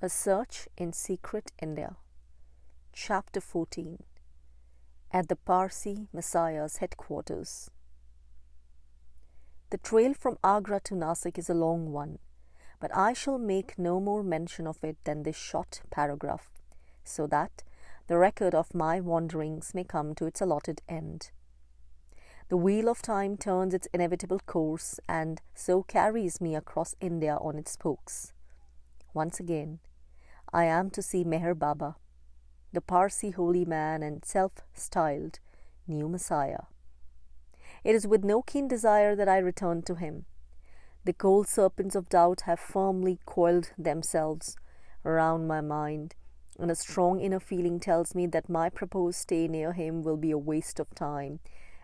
A Search in Secret India. Chapter 14. At the Parsi Messiah's headquarters. The trail from Agra to Nasik is a long one, but I shall make no more mention of it than this short paragraph, so that the record of my wanderings may come to its allotted end. The wheel of time turns its inevitable course, and so carries me across India on its spokes. Once again, I am to see Meher Baba, the Parsi holy man and self-styled new Messiah. It is with no keen desire that I return to him. The cold serpents of doubt have firmly coiled themselves around my mind, and a strong inner feeling tells me that my proposed stay near him will be a waste of time,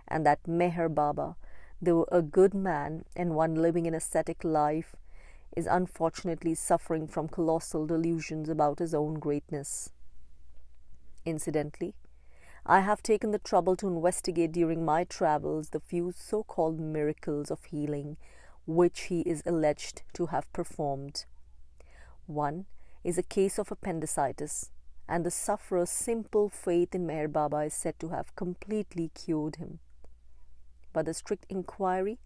and that Meher Baba, though a good man and one living an ascetic life, is unfortunately suffering from colossal delusions about his own greatness. Incidentally, I have taken the trouble to investigate during my travels the few so-called miracles of healing which he is alleged to have performed. One is a case of appendicitis, and the sufferer's simple faith in Meher Baba is said to have completely cured him. But the strict inquiry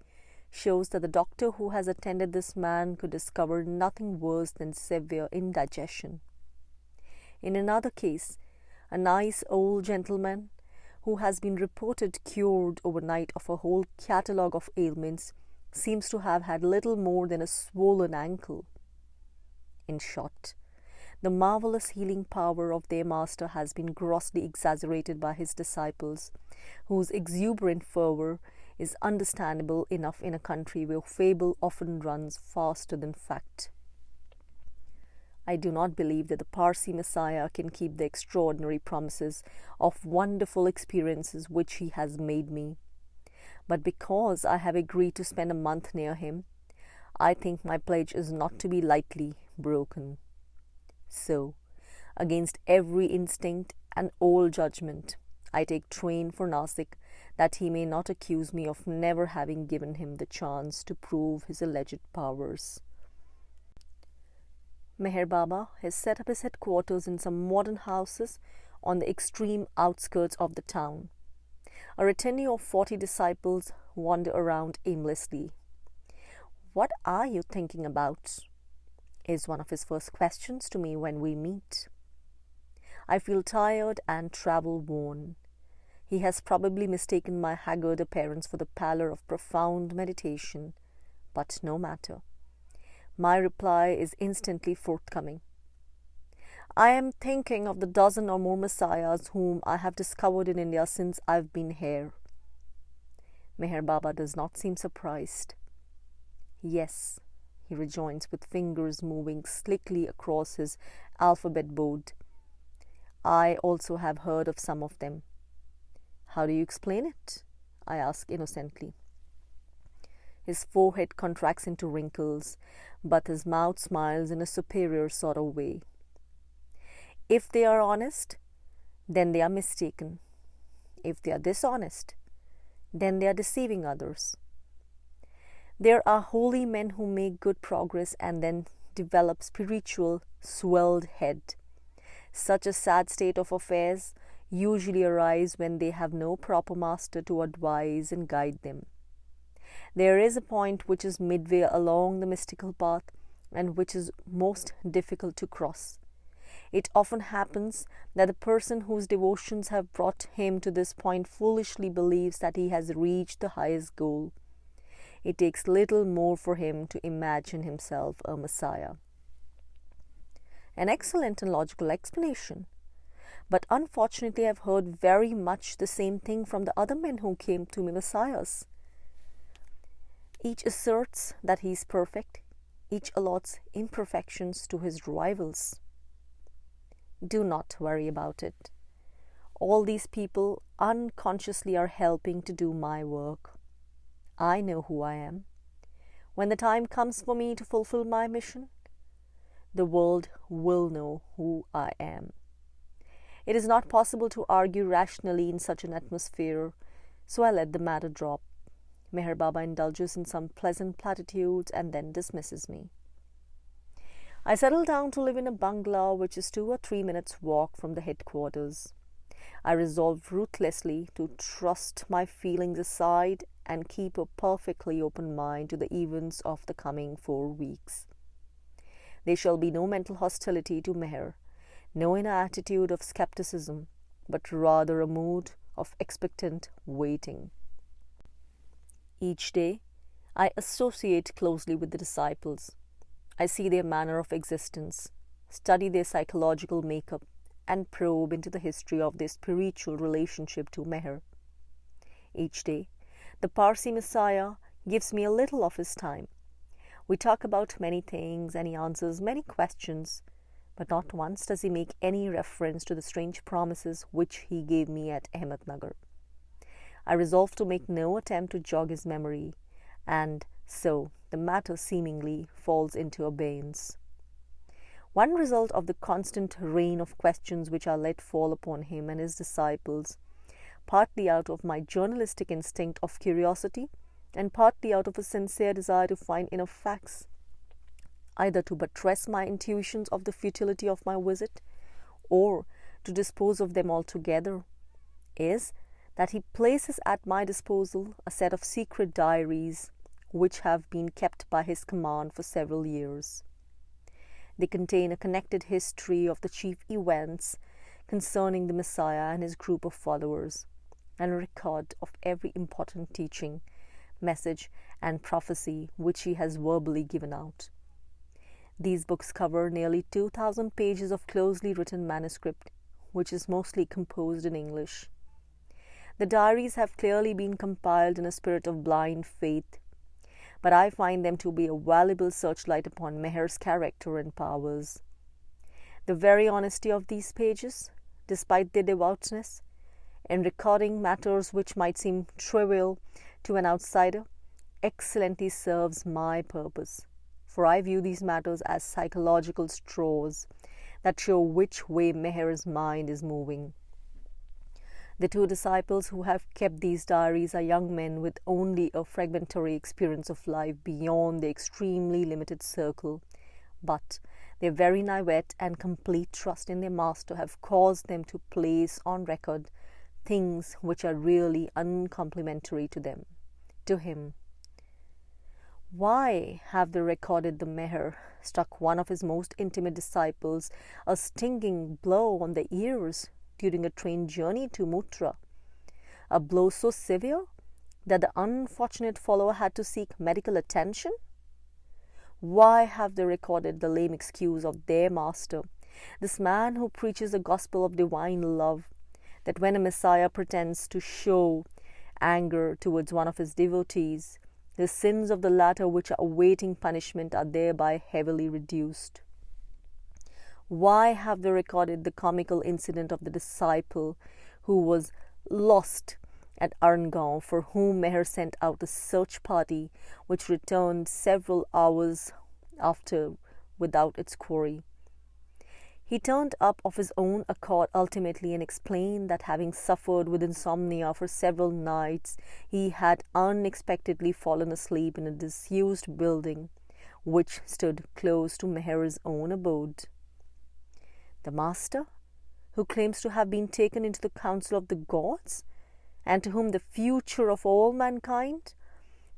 shows that the doctor who has attended this man could discover nothing worse than severe indigestion. In another case, a nice old gentleman who has been reported cured overnight of a whole catalogue of ailments seems to have had little more than a swollen ankle. In short, the marvelous healing power of their master has been grossly exaggerated by his disciples, whose exuberant fervour is understandable enough in a country where fable often runs faster than fact. I do not believe that the Parsi Messiah can keep the extraordinary promises of wonderful experiences which he has made me. But because I have agreed to spend a month near him, I think my pledge is not to be lightly broken. So, against every instinct and all judgment, I take train for Nasik, that he may not accuse me of never having given him the chance to prove his alleged powers. Meher Baba has set up his headquarters in some modern houses on the extreme outskirts of the town. A retinue of 40 disciples wander around aimlessly. "What are you thinking about?" is one of his first questions to me when we meet. I feel tired and travel-worn. He has probably mistaken my haggard appearance for the pallor of profound meditation, but no matter. My reply is instantly forthcoming. "I am thinking of the dozen or more messiahs whom I have discovered in India since I've been here." Meher Baba does not seem surprised. "Yes," he rejoins with fingers moving slickly across his alphabet board. "I also have heard of some of them." "How do you explain it?" I ask innocently. His forehead contracts into wrinkles, but his mouth smiles in a superior sort of way. "If they are honest, then they are mistaken. If they are dishonest, then they are deceiving others. There are holy men who make good progress and then develop spiritual swelled head. Such a sad state of affairs usually arise when they have no proper master to advise and guide them. There is a point which is midway along the mystical path and which is most difficult to cross. It often happens that the person whose devotions have brought him to this point foolishly believes that he has reached the highest goal. It takes little more for him to imagine himself a Messiah." An excellent and logical explanation. But unfortunately, I've heard very much the same thing from the other men who came to me messiahs. Each asserts that he is perfect. Each allots imperfections to his rivals. Do not worry about it. All these people unconsciously are helping to do my work. I know who I am. When the time comes for me to fulfill my mission, the world will know who I am. It is not possible to argue rationally in such an atmosphere, so I let the matter drop. Meher Baba indulges in some pleasant platitudes and then dismisses me. I settled down to live in a bungalow which is 2 or 3 minutes' walk from the headquarters. I resolved ruthlessly to thrust my feelings aside and keep a perfectly open mind to the events of the coming 4 weeks. There shall be no mental hostility to Meher, no inner attitude of skepticism, but rather a mood of expectant waiting. Each day, I associate closely with the disciples. I see their manner of existence, study their psychological makeup, and probe into the history of their spiritual relationship to Meher. Each day, the Parsi Messiah gives me a little of his time. We talk about many things and he answers many questions, but not once does he make any reference to the strange promises which he gave me at Ahmednagar. I resolved to make no attempt to jog his memory, and so the matter seemingly falls into abeyance. One result of the constant rain of questions which are let fall upon him and his disciples, partly out of my journalistic instinct of curiosity and partly out of a sincere desire to find enough facts, either to buttress my intuitions of the futility of my visit or to dispose of them altogether, is that he places at my disposal a set of secret diaries which have been kept by his command for several years. They contain a connected history of the chief events concerning the Messiah and his group of followers, and a record of every important teaching, message, and prophecy which he has verbally given out. These books cover nearly 2,000 pages of closely written manuscript, which is mostly composed in English. The diaries have clearly been compiled in a spirit of blind faith, but I find them to be a valuable searchlight upon Meher's character and powers. The very honesty of these pages, despite their devoutness, in recording matters which might seem trivial to an outsider, excellently serves my purpose, for I view these matters as psychological straws that show which way Meher's mind is moving. The 2 disciples who have kept these diaries are young men with only a fragmentary experience of life beyond their extremely limited circle, but their very naivete and complete trust in their master have caused them to place on record things which are really uncomplimentary to him. Why have they recorded the Meher struck one of his most intimate disciples a stinging blow on the ears during a train journey to Mutra, a blow so severe that the unfortunate follower had to seek medical attention? Why have they recorded the lame excuse of their master, this man who preaches the gospel of divine love, that when a Messiah pretends to show anger towards one of his devotees, the sins of the latter which are awaiting punishment are thereby heavily reduced? Why have they recorded the comical incident of the disciple who was lost at Arngaon, for whom Meher sent out a search party which returned several hours after without its quarry? He turned up of his own accord ultimately and explained that having suffered with insomnia for several nights, he had unexpectedly fallen asleep in a disused building which stood close to Meher's own abode. The master, who claims to have been taken into the council of the gods, and to whom the future of all mankind,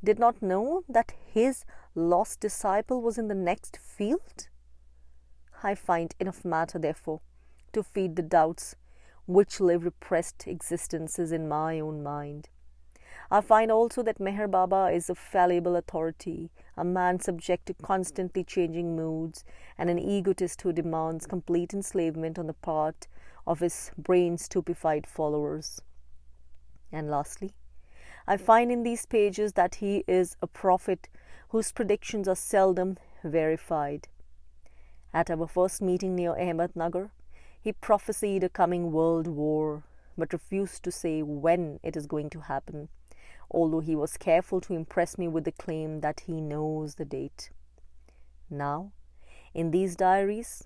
did not know that his lost disciple was in the next field? I find enough matter, therefore, to feed the doubts which live repressed existences in my own mind. I find also that Meher Baba is a fallible authority, a man subject to constantly changing moods, and an egotist who demands complete enslavement on the part of his brain-stupefied followers. And lastly, I find in these pages that he is a prophet whose predictions are seldom verified. At our first meeting near Ahmednagar, he prophesied a coming world war, but refused to say when it is going to happen, although he was careful to impress me with the claim that he knows the date. Now, in these diaries,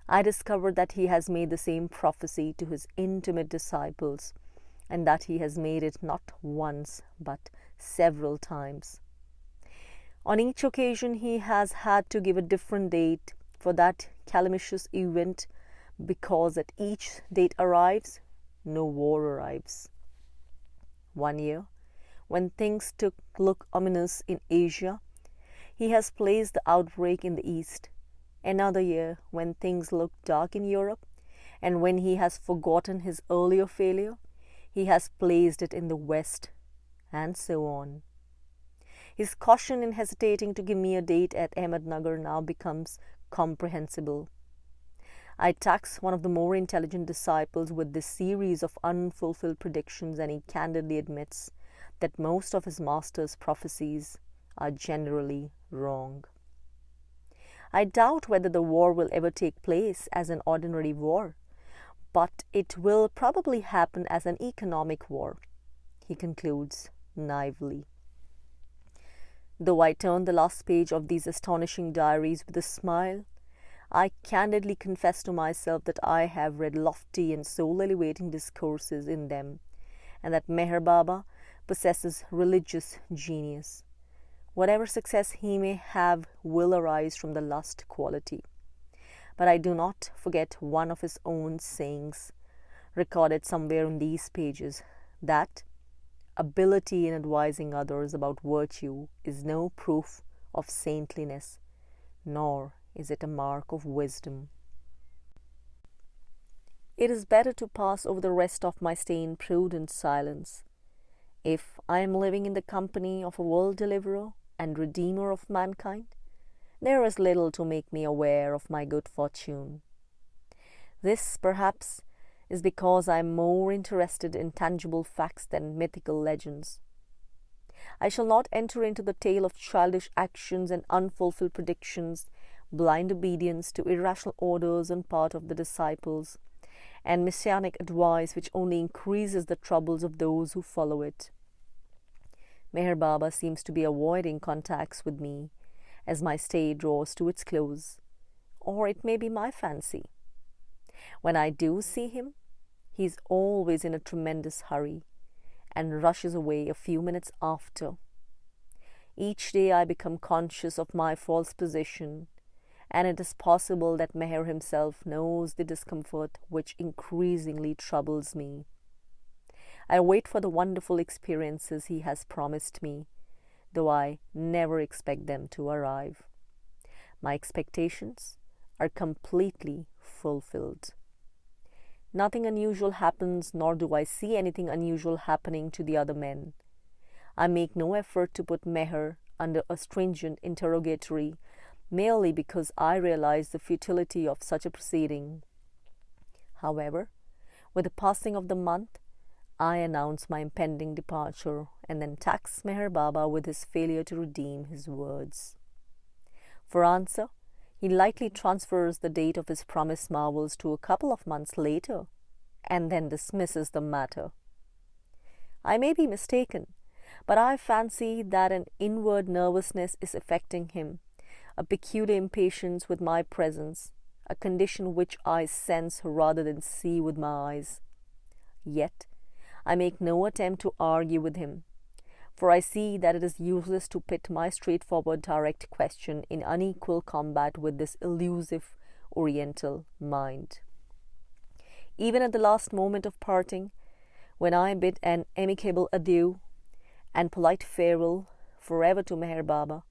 I discover that he has made the same prophecy to his intimate disciples, and that he has made it not once but several times. On each occasion he has had to give a different date, for that calamitous event, because at each date arrives, no war arrives. One year, when things look ominous in Asia, he has placed the outbreak in the East. Another year, when things look dark in Europe, and when he has forgotten his earlier failure, he has placed it in the West, and so on. His caution in hesitating to give me a date at Ahmednagar now becomes comprehensible. I tax one of the more intelligent disciples with this series of unfulfilled predictions, and he candidly admits that most of his master's prophecies are generally wrong. I doubt whether the war will ever take place as an ordinary war, but it will probably happen as an economic war, he concludes naively. Though I turn the last page of these astonishing diaries with a smile, I candidly confess to myself that I have read lofty and soul-elevating discourses in them, and that Meher Baba possesses religious genius. Whatever success he may have will arise from the lust quality. But I do not forget one of his own sayings, recorded somewhere in these pages, that ability in advising others about virtue is no proof of saintliness, nor is it a mark of wisdom. It is better to pass over the rest of my stay in prudent silence. If I am living in the company of a world deliverer and redeemer of mankind, there is little to make me aware of my good fortune. This, perhaps, is because I am more interested in tangible facts than mythical legends. I shall not enter into the tale of childish actions and unfulfilled predictions, blind obedience to irrational orders on part of the disciples, and messianic advice which only increases the troubles of those who follow it. Meher Baba seems to be avoiding contacts with me as my stay draws to its close, or it may be my fancy. When I do see him, he is always in a tremendous hurry and rushes away a few minutes after. Each day I become conscious of my false position, and it is possible that Meher himself knows the discomfort which increasingly troubles me. I wait for the wonderful experiences he has promised me, though I never expect them to arrive. My expectations are completely fulfilled. Nothing unusual happens, nor do I see anything unusual happening to the other men. I make no effort to put Meher under a stringent interrogatory, merely because I realize the futility of such a proceeding. However, with the passing of the month, I announce my impending departure, and then tax Meher Baba with his failure to redeem his words. For answer, he lightly transfers the date of his promised marvels to a couple of months later, and then dismisses the matter. I may be mistaken, but I fancy that an inward nervousness is affecting him, a peculiar impatience with my presence, a condition which I sense rather than see with my eyes. Yet, I make no attempt to argue with him, for I see that it is useless to pit my straightforward direct question in unequal combat with this elusive Oriental mind. Even at the last moment of parting, when I bid an amicable adieu and polite farewell forever to Meher Baba,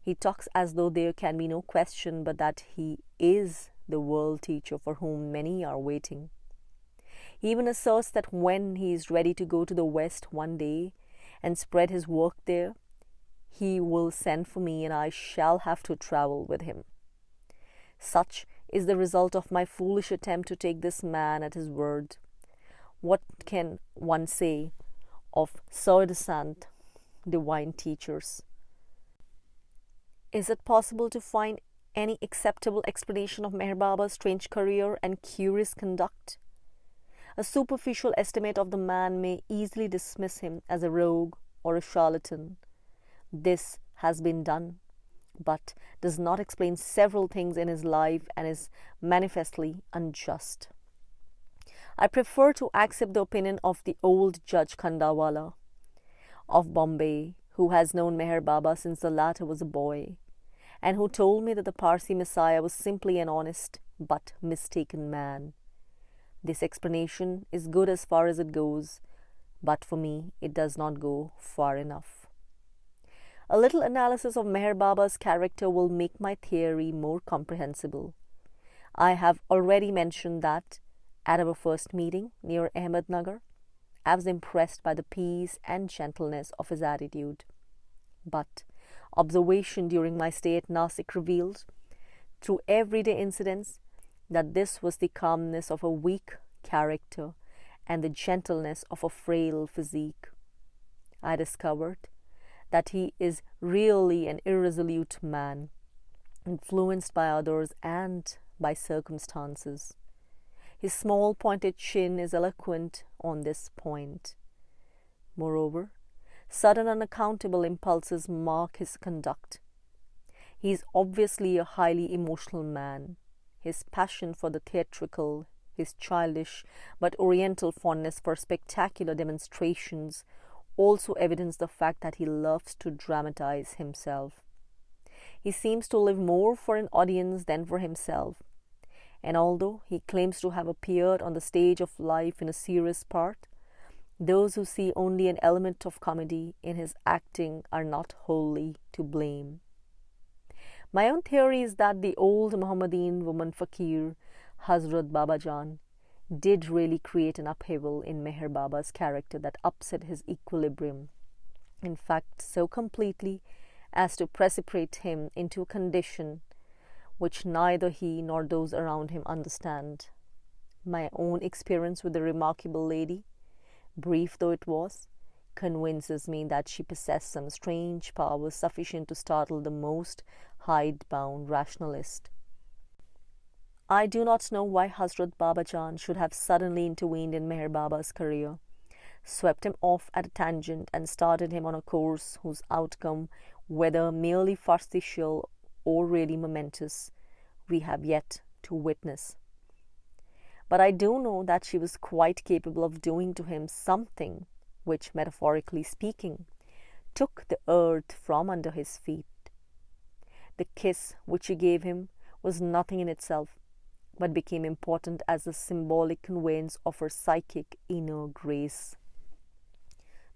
he talks as though there can be no question but that he is the world teacher for whom many are waiting. He even asserts that when he is ready to go to the West one day and spread his work there, he will send for me and I shall have to travel with him. Such is the result of my foolish attempt to take this man at his word. What can one say of soi-disant divine teachers? Is it possible to find any acceptable explanation of Meher Baba's strange career and curious conduct? A superficial estimate of the man may easily dismiss him as a rogue or a charlatan. This has been done, but does not explain several things in his life and is manifestly unjust. I prefer to accept the opinion of the old Judge Khandawala of Bombay, who has known Meher Baba since the latter was a boy, and who told me that the Parsi Messiah was simply an honest but mistaken man. This explanation is good as far as it goes, but for me it does not go far enough. A little analysis of Meher Baba's character will make my theory more comprehensible. I have already mentioned that, at our first meeting near Ahmednagar, I was impressed by the peace and gentleness of his attitude. But observation during my stay at Nasik revealed, through everyday incidents, that this was the calmness of a weak character and the gentleness of a frail physique. I discovered that he is really an irresolute man, influenced by others and by circumstances. His small pointed chin is eloquent on this point. Moreover, sudden unaccountable impulses mark his conduct. He is obviously a highly emotional man. His passion for the theatrical, his childish but oriental fondness for spectacular demonstrations also evidence the fact that he loves to dramatize himself. He seems to live more for an audience than for himself, and although he claims to have appeared on the stage of life in a serious part, those who see only an element of comedy in his acting are not wholly to blame. My own theory is that the old Mohammedan woman fakir, Hazrat Babajan, did really create an upheaval in Meher Baba's character that upset his equilibrium, in fact so completely as to precipitate him into a condition which neither he nor those around him understand. My own experience with the remarkable lady, brief though it was, convinces me that she possessed some strange powers sufficient to startle the most hidebound rationalist. I do not know why Hazrat Babajan should have suddenly intervened in Meher Baba's career, swept him off at a tangent and started him on a course whose outcome, whether merely farcical or really momentous, we have yet to witness. But I do know that she was quite capable of doing to him something which, metaphorically speaking, took the earth from under his feet. The kiss which she gave him was nothing in itself, but became important as a symbolic conveyance of her psychic inner grace.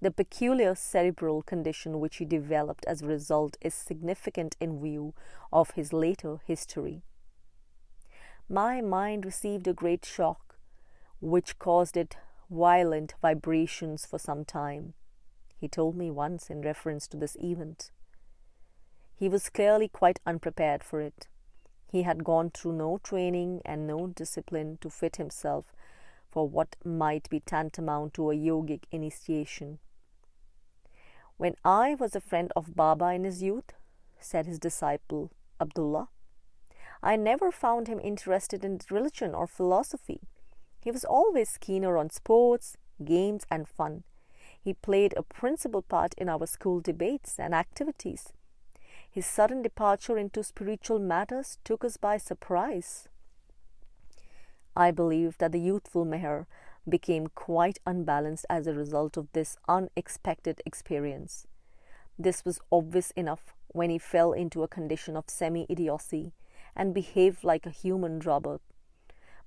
The peculiar cerebral condition which he developed as a result is significant in view of his later history. My mind received a great shock, which caused it violent vibrations for some time, he told me once in reference to this event. He was clearly quite unprepared for it. He had gone through no training and no discipline to fit himself for what might be tantamount to a yogic initiation. When I was a friend of Baba in his youth, said his disciple Abdullah, I never found him interested in religion or philosophy. He was always keener on sports, games, and fun. He played a principal part in our school debates and activities. His sudden departure into spiritual matters took us by surprise. I believe that the youthful Meher became quite unbalanced as a result of this unexpected experience. This was obvious enough when he fell into a condition of semi-idiocy and behaved like a human robot,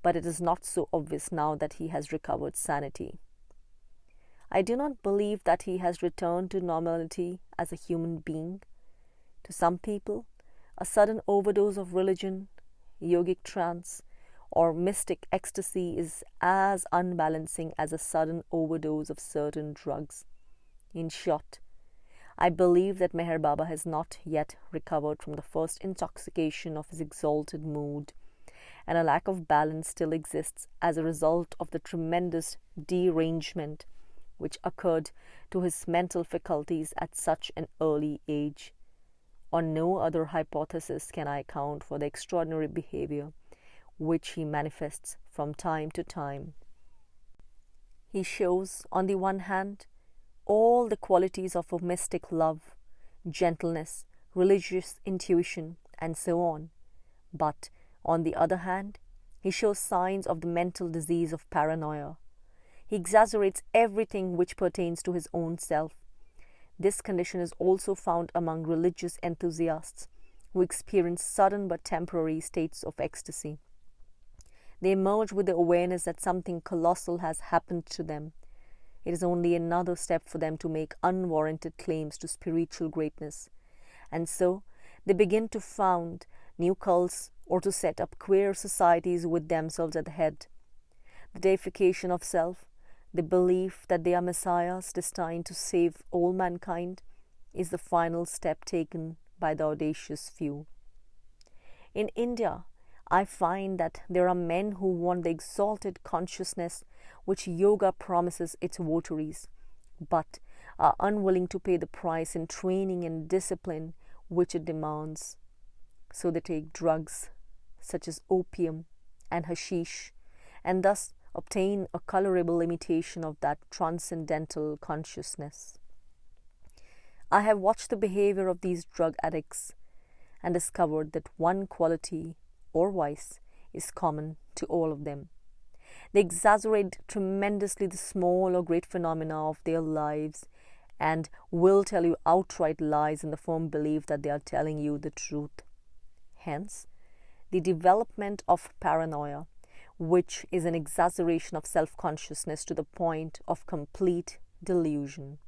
but it is not so obvious now that he has recovered sanity. I do not believe that he has returned to normality as a human being. To some people, a sudden overdose of religion, yogic trance, or mystic ecstasy is as unbalancing as a sudden overdose of certain drugs. In short, I believe that Meher Baba has not yet recovered from the first intoxication of his exalted mood, and a lack of balance still exists as a result of the tremendous derangement which occurred to his mental faculties at such an early age. On no other hypothesis can I account for the extraordinary behavior which he manifests from time to time. He shows, on the one hand, all the qualities of a mystic love, gentleness, religious intuition, and so on. But, on the other hand, he shows signs of the mental disease of paranoia. He exaggerates everything which pertains to his own self. This condition is also found among religious enthusiasts, who experience sudden but temporary states of ecstasy. They emerge with the awareness that something colossal has happened to them. It is only another step for them to make unwarranted claims to spiritual greatness. And so they begin to found new cults or to set up queer societies with themselves at the head. The deification of self, the belief that they are messiahs destined to save all mankind, is the final step taken by the audacious few. In India, I find that there are men who want the exalted consciousness which yoga promises its votaries, but are unwilling to pay the price in training and discipline which it demands. So they take drugs such as opium and hashish, and thus obtain a colorable imitation of that transcendental consciousness. I have watched the behavior of these drug addicts and discovered that one quality or vice is common to all of them. They exaggerate tremendously the small or great phenomena of their lives and will tell you outright lies in the firm belief that they are telling you the truth. Hence, the development of paranoia, which is an exaggeration of self-consciousness to the point of complete delusion.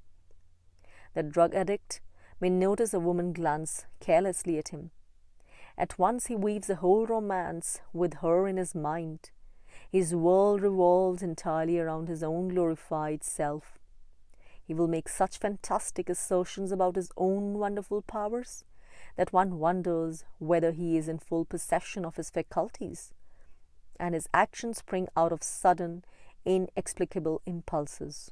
The drug addict may notice a woman glance carelessly at him. At once he weaves a whole romance with her in his mind. His world revolves entirely around his own glorified self. He will make such fantastic assertions about his own wonderful powers that one wonders whether he is in full possession of his faculties, and his actions spring out of sudden, inexplicable impulses.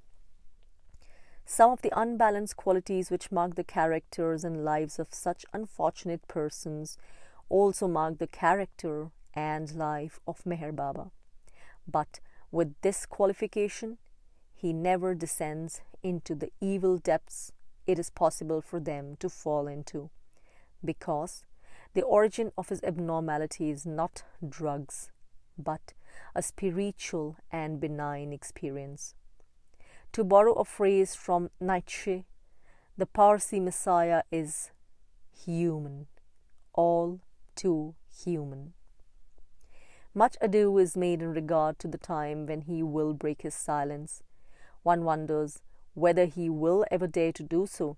Some of the unbalanced qualities which mark the characters and lives of such unfortunate persons also mark the character and life of Meher Baba. But with this qualification, he never descends into the evil depths it is possible for them to fall into, because the origin of his abnormality is not drugs, but a spiritual and benign experience. To borrow a phrase from Nietzsche, the Parsi Messiah is human, all too human. Much ado is made in regard to the time when he will break his silence. One wonders whether he will ever dare to do so,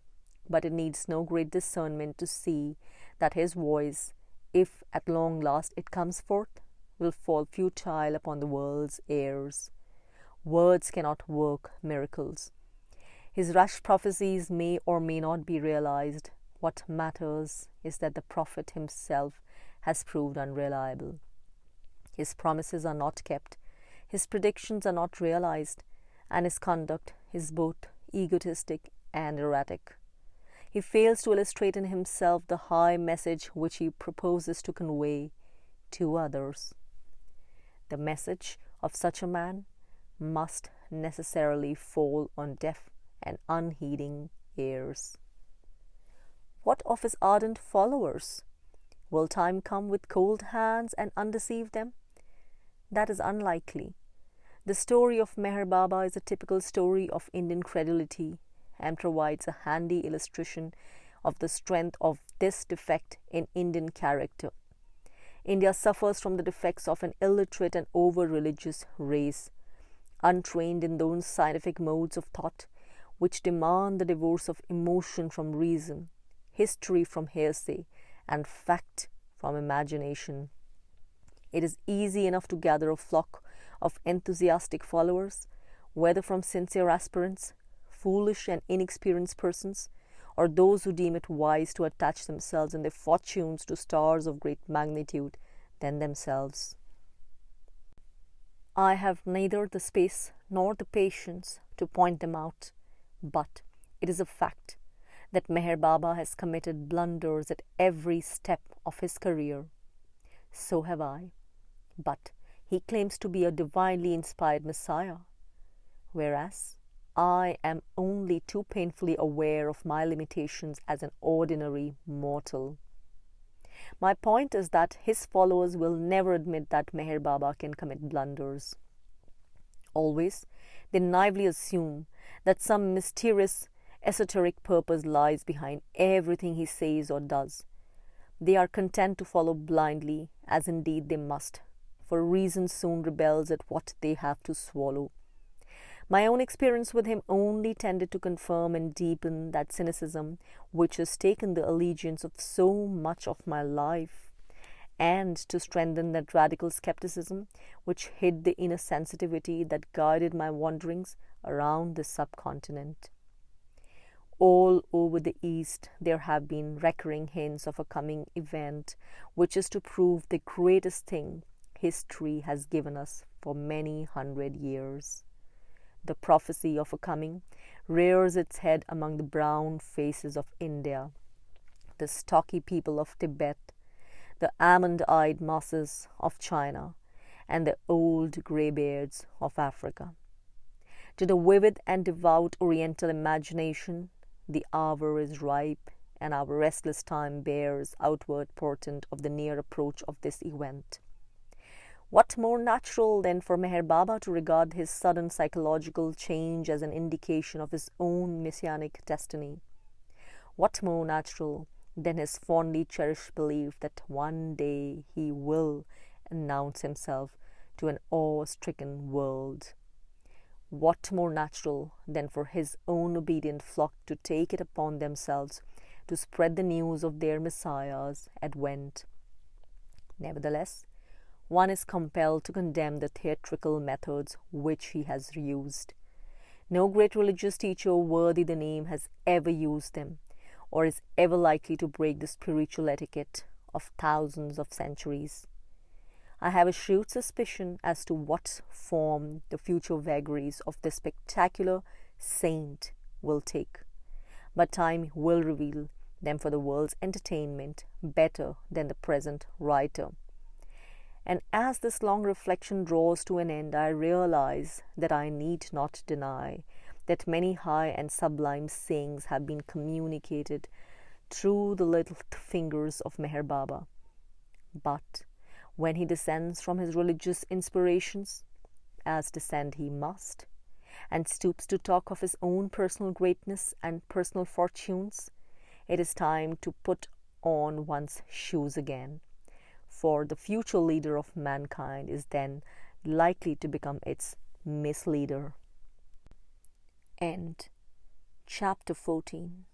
but it needs no great discernment to see that his voice, if at long last it comes forth, will fall futile upon the world's ears. Words cannot work miracles. His rash prophecies may or may not be realized. What matters is that the prophet himself has proved unreliable. His promises are not kept, his predictions are not realized, and his conduct is both egotistic and erratic. He fails to illustrate in himself the high message which he proposes to convey to others. The message of such a man must necessarily fall on deaf and unheeding ears. What of his ardent followers? Will time come with cold hands and undeceive them? That is unlikely. The story of Meher Baba is a typical story of Indian credulity and provides a handy illustration of the strength of this defect in Indian character. India suffers from the defects of an illiterate and over-religious race, untrained in those scientific modes of thought which demand the divorce of emotion from reason, history from hearsay, and fact from imagination. It is easy enough to gather a flock of enthusiastic followers, whether from sincere aspirants, foolish and inexperienced persons, or those who deem it wise to attach themselves and their fortunes to stars of great magnitude than themselves. I have neither the space nor the patience to point them out, but it is a fact that Meher Baba has committed blunders at every step of his career. So have I, but he claims to be a divinely inspired Messiah, whereas I am only too painfully aware of my limitations as an ordinary mortal. My point is that his followers will never admit that Meher Baba can commit blunders. Always, they naively assume that some mysterious, esoteric purpose lies behind everything he says or does. They are content to follow blindly, as indeed they must, for reason soon rebels at what they have to swallow. My own experience with him only tended to confirm and deepen that cynicism which has taken the allegiance of so much of my life, and to strengthen that radical skepticism which hid the inner sensitivity that guided my wanderings around the subcontinent. All over the East there have been recurring hints of a coming event which is to prove the greatest thing history has given us for many 100 years. The prophecy of a coming rears its head among the brown faces of India, the stocky people of Tibet, the almond-eyed masses of China, and the old greybeards of Africa. To the vivid and devout Oriental imagination, the hour is ripe, and our restless time bears outward portent of the near approach of this event. What more natural than for Meher Baba to regard his sudden psychological change as an indication of his own messianic destiny? What more natural than his fondly cherished belief that one day he will announce himself to an awe-stricken world? What more natural than for his own obedient flock to take it upon themselves to spread the news of their Messiah's advent? Nevertheless, one is compelled to condemn the theatrical methods which he has used. No great religious teacher worthy the name has ever used them, or is ever likely to break the spiritual etiquette of thousands of centuries. I have a shrewd suspicion as to what form the future vagaries of this spectacular saint will take, but time will reveal them for the world's entertainment better than the present writer. And as this long reflection draws to an end, I realize that I need not deny that many high and sublime sayings have been communicated through the little fingers of Meher Baba. But when he descends from his religious inspirations, as descend he must, and stoops to talk of his own personal greatness and personal fortunes, it is time to put on one's shoes again, for the future leader of mankind is then likely to become its misleader. End. Chapter 14.